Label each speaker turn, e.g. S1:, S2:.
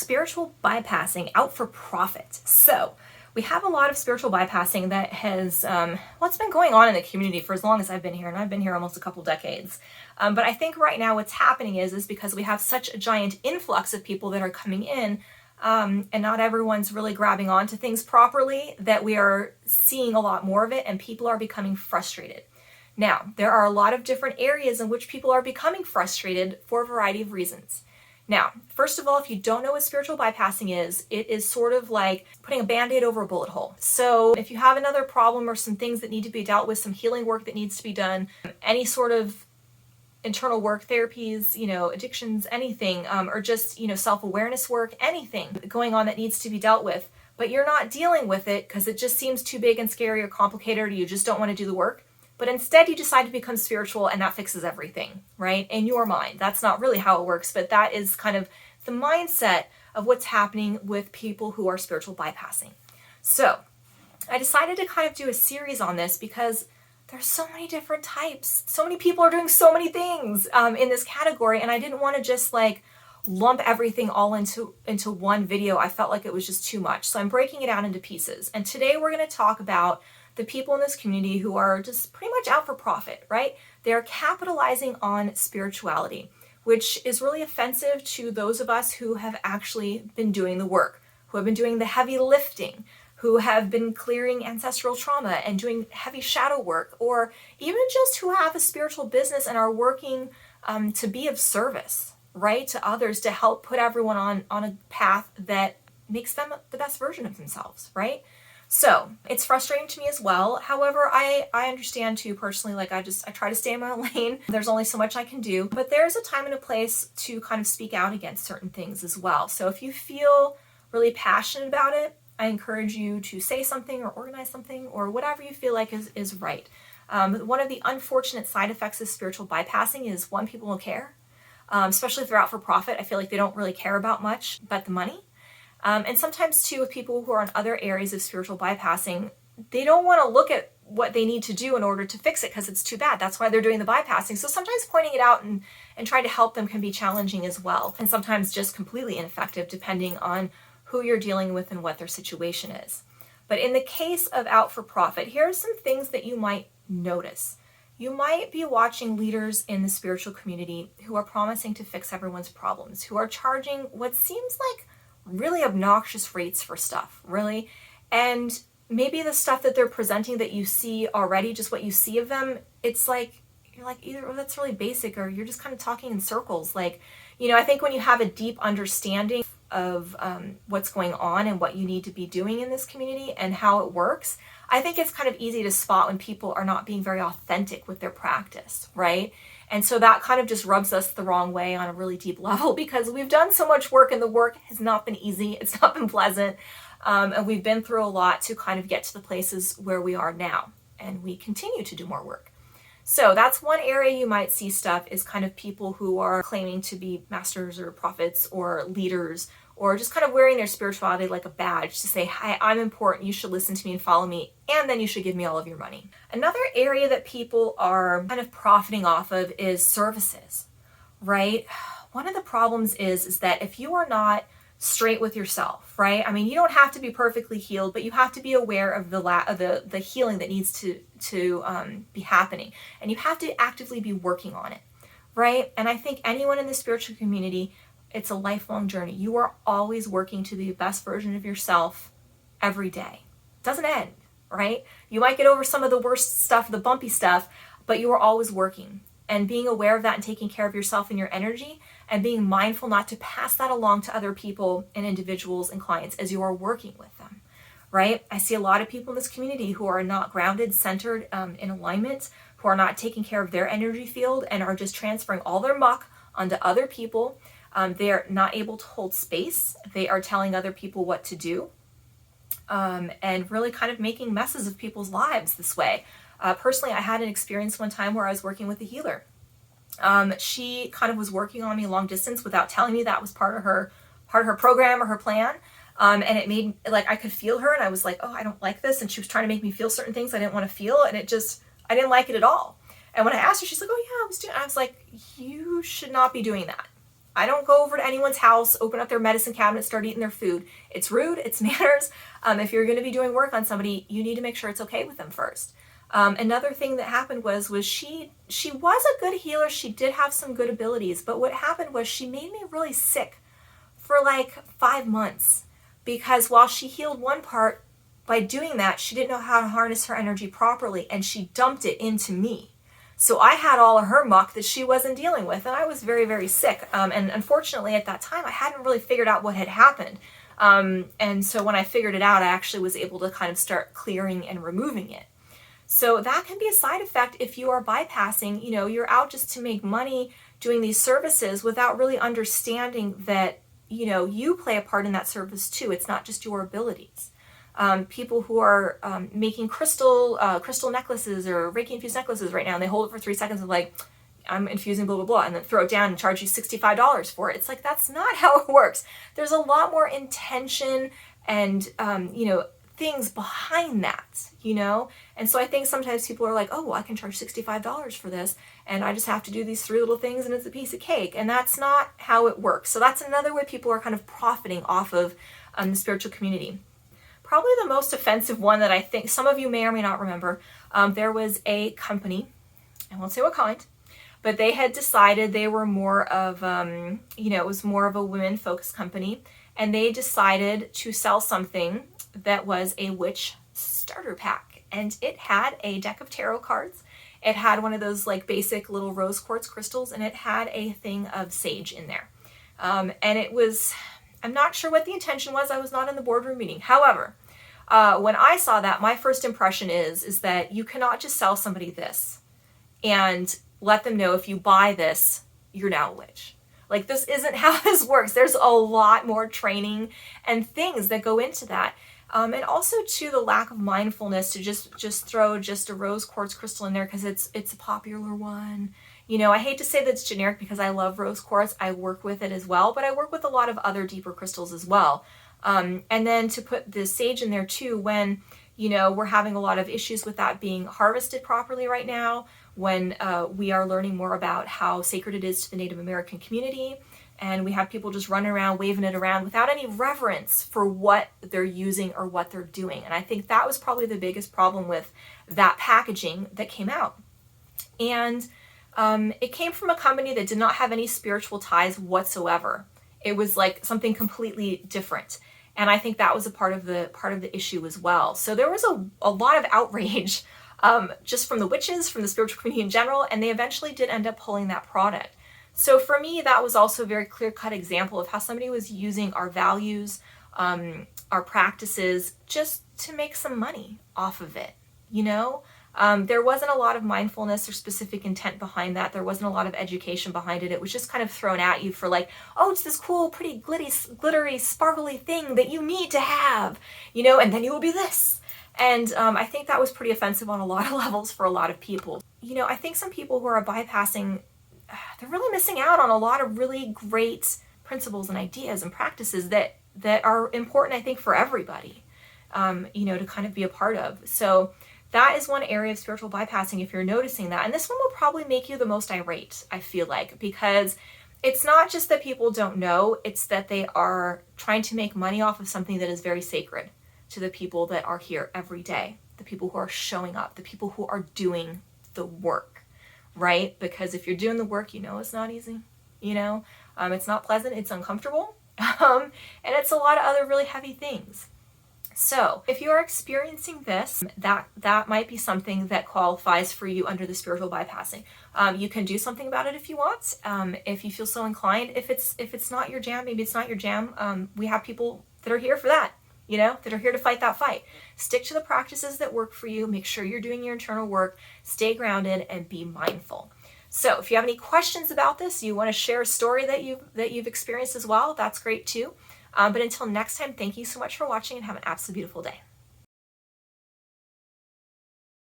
S1: spiritual bypassing out for profit. So we have a lot of spiritual bypassing that has, it's been going on in the community for as long as I've been here, and I've been here almost a couple decades. But I think right now what's happening is because we have such a giant influx of people that are coming in, and not everyone's really grabbing onto things properly, that we are seeing a lot more of it, and people are becoming frustrated. Now, there are a lot of different areas in which people are becoming frustrated for a variety of reasons. Now, first of all, if you don't know what spiritual bypassing is, it is sort of like putting a Band-Aid over a bullet hole. So if you have another problem or some things that need to be dealt with, some healing work that needs to be done, any sort of internal work, therapies, addictions, anything, or just, self-awareness work, anything going on that needs to be dealt with, but you're not dealing with it because it just seems too big and scary or complicated, or you just don't want to do the work. But instead you decide to become spiritual and that fixes everything, right? In your mind. That's not really how it works, but that is kind of the mindset of what's happening with people who are spiritual bypassing. So I decided to kind of do a series on this because there's so many different types. So many people are doing so many things in this category, and I didn't want to just lump everything all into one video. I felt like it was just too much. So I'm breaking it out into pieces. And today we're going to talk about the people in this community who are just pretty much out for profit, right? They're capitalizing on spirituality, which is really offensive to those of us who have actually been doing the work, who have been doing the heavy lifting, who have been clearing ancestral trauma and doing heavy shadow work, or even just who have a spiritual business and are working to be of service, right, to others, to help put everyone on a path that makes them the best version of themselves, right? So it's frustrating to me as well. However, I understand too personally, I try to stay in my own lane. There's only so much I can do, but there's a time and a place to kind of speak out against certain things as well. So if you feel really passionate about it, I encourage you to say something or organize something or whatever you feel like is right. One of the unfortunate side effects of spiritual bypassing is, one, people don't care, especially if they're out for profit. I feel like they don't really care about much but the money. And sometimes too, with people who are in other areas of spiritual bypassing, they don't want to look at what they need to do in order to fix it because it's too bad. That's why they're doing the bypassing. So sometimes pointing it out and trying to help them can be challenging as well. And sometimes just completely ineffective depending on who you're dealing with and what their situation is. But in the case of out for profit, here are some things that you might notice. You might be watching leaders in the spiritual community who are promising to fix everyone's problems, who are charging what seems like really obnoxious rates for stuff, really. And maybe the stuff that they're presenting that you see already, just what you see of them, it's like, you're like, either, oh, that's really basic, or you're just kind of talking in circles. I think when you have a deep understanding of what's going on and what you need to be doing in this community and how it works, I think it's kind of easy to spot when people are not being very authentic with their practice, right? And so that kind of just rubs us the wrong way on a really deep level because we've done so much work and the work has not been easy. It's not been pleasant. And we've been through a lot to kind of get to the places where we are now. And we continue to do more work. So that's one area you might see stuff, is kind of people who are claiming to be masters or prophets or leaders, or just kind of wearing their spirituality like a badge to say, hi, I'm important, you should listen to me and follow me, and then you should give me all of your money. Another area that people are kind of profiting off of is services, right? One of the problems is that if you are not straight with yourself, right? I mean, you don't have to be perfectly healed, but you have to be aware of the healing that needs to be happening, and you have to actively be working on it, right? And I think anyone in the spiritual community, it's a lifelong journey. You are always working to be the best version of yourself every day. It doesn't end, right? You might get over some of the worst stuff, the bumpy stuff, but you are always working. And being aware of that and taking care of yourself and your energy, and being mindful not to pass that along to other people and individuals and clients as you are working with them, right? I see a lot of people in this community who are not grounded, centered, in alignment, who are not taking care of their energy field and are just transferring all their muck onto other people. They're not able to hold space. They are telling other people what to do, and really kind of making messes of people's lives this way. Personally, I had an experience one time where I was working with a healer. She kind of was working on me long distance without telling me that was part of her program or her plan. And it made, I could feel her, and I was like, oh, I don't like this. And she was trying to make me feel certain things I didn't want to feel. And I didn't like it at all. And when I asked her, she's like, oh yeah, I was like, you should not be doing that. I don't go over to anyone's house, open up their medicine cabinet, start eating their food. It's rude, it's manners. If you're going to be doing work on somebody, you need to make sure it's okay with them first. Another thing that happened was she was a good healer. She did have some good abilities, but what happened was she made me really sick for like 5 months, because while she healed one part, by doing that, she didn't know how to harness her energy properly, and she dumped it into me. So I had all of her muck that she wasn't dealing with, and I was very, very sick. And unfortunately, at that time, I hadn't really figured out what had happened. And so when I figured it out, I actually was able to kind of start clearing and removing it. So that can be a side effect if you are bypassing, you're out just to make money doing these services without really understanding that, you play a part in that service too. It's not just your abilities. People who are making crystal necklaces or Reiki infused necklaces right now, and they hold it for 3 seconds and like, I'm infusing blah, blah, blah, and then throw it down and charge you $65 for it. It's like, that's not how it works. There's a lot more intention and, things behind that, And so I think sometimes people are like, oh, well, I can charge $65 for this, and I just have to do these 3 little things and it's a piece of cake. And that's not how it works. So that's another way people are kind of profiting off of the spiritual community. Probably the most offensive one that I think some of you may or may not remember, there was a company, I won't say what kind, but they had decided they were more of, it was more of a women-focused company, and they decided to sell something that was a witch starter pack. And it had a deck of tarot cards, it had one of those like basic little rose quartz crystals, and it had a thing of sage in there. And it was, I'm not sure what the intention was, I was not in the boardroom meeting. However, when I saw that, my first impression is that you cannot just sell somebody this and let them know if you buy this, you're now a witch. Like, this isn't how this works. There's a lot more training and things that go into that. And also to the lack of mindfulness to just throw just a rose quartz crystal in there because it's a popular one. I hate to say that it's generic because I love rose quartz. I work with it as well, but I work with a lot of other deeper crystals as well. And then to put the sage in there too, when, we're having a lot of issues with that being harvested properly right now, when we are learning more about how sacred it is to the Native American community, and we have people just running around waving it around without any reverence for what they're using or what they're doing. And I think that was probably the biggest problem with that packaging that came out. And it came from a company that did not have any spiritual ties whatsoever. It was like something completely different. And I think that was a part of the issue as well. So there was a lot of outrage just from the witches, from the spiritual community in general, and they eventually did end up pulling that product. So for me, that was also a very clear-cut example of how somebody was using our values, our practices, just to make some money off of it, There wasn't a lot of mindfulness or specific intent behind that. There wasn't a lot of education behind it. It was just kind of thrown at you for like, oh, it's this cool, pretty glittery, sparkly thing that you need to have, and then you will be this. And I think that was pretty offensive on a lot of levels for a lot of people. I think some people who are bypassing, they're really missing out on a lot of really great principles and ideas and practices that are important, I think, for everybody, to kind of be a part of. So that is one area of spiritual bypassing if you're noticing that. And this one will probably make you the most irate, I feel like, because it's not just that people don't know, it's that they are trying to make money off of something that is very sacred to the people that are here every day, the people who are showing up, the people who are doing the work, right? Because if you're doing the work, it's not easy, it's not pleasant, it's uncomfortable, and it's a lot of other really heavy things. So if you are experiencing this, that might be something that qualifies for you under the spiritual bypassing. You can do something about it if you want, if you feel so inclined. If it's not your jam, maybe it's not your jam. We have people that are here for that, that are here to fight that fight. Stick to the practices that work for you. Make sure you're doing your internal work. Stay grounded and be mindful. So if you have any questions about this, you want to share a story that you've experienced as well, that's great too. But until next time, thank you so much for watching and have an absolutely beautiful day.